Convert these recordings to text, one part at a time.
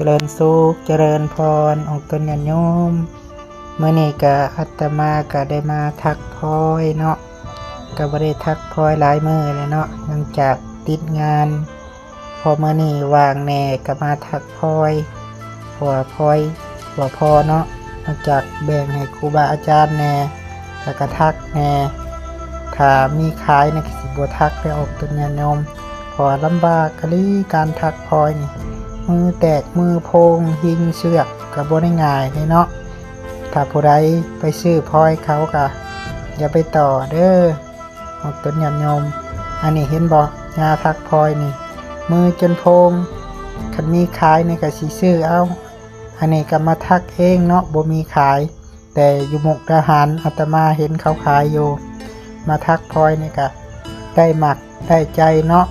เจริญสุขเจริญพรองค์ตนญาติโยมเมื่อนี้ก็อาตมาก็ได้มาทักพลอยเนาะก็บ่ได้ทักพลอยหลายมื้อเลยเนาะเนื่องจากติดงานพอมื้อนี้ว่างแน่ก็มาทักพลอยเพราะว่าพลอยบ่พอเนาะนอกจากแบ่งให้ครูบาอาจารย์แน่แล้วก็ทักแน่ถ้ามีขายในสิบ่ทักได้ออกตนญาติโยมเพราะลำบากกะลีการทักพลอยนี่มือแตกมือโพงหิงเชือกก็บ่ได้ง่ายเลยเนาะถ้าผู้ใดไปซื้อพลอยเขาก็อย่าไปต่อเด้อออกต้นญาติโยมอันนี้เห็นบ่ยาทักพลอยนี่มือจนโพงคันมีขายนี่ก็สิซื้อเอาอันนี้ก็มาทักเองเนาะบ่มีขายแต่อยู่มุกดาหารอาตมาเห็นเขาขายอยู่มาทักพลอยนี่ก็ได้หมักได้ใจเนาะ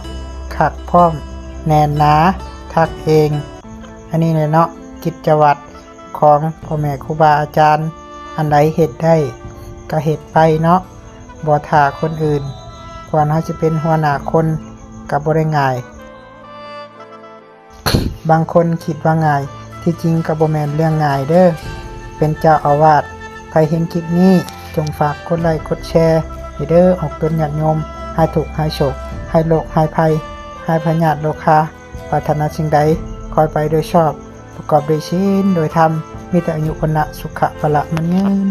คักพร้อมแน่นหนาทักเองอันนี้เลยเนาะกิจวัตรของพ่อแม่ครูบาอาจารย์อันใดเฮ็ดได้ก็เฮ็ดไปเนาะบ่ท่าคนอื่นกว่าเราจะเป็นหัวหน้าคนก็บ่ได้ง่าย บางคนคิดว่าง่ายที่จริงก็บ่แม่นเรื่องง่ายเด้อเป็นเจ้าอาวาสใครเห็นคลิปนี้จงฝากกดไลค์กดแชร์ให้เด้อออกตนญาติโยมให้ทุกข์ให้โศกให้โรคให้ภัยให้พยาธิโรคาปรารถนาสิ่งใดคอยไปโดยชอบประกอบด้วยศีลโดยธรรมมีแต่อายุวันนะสุขะพละมันยืน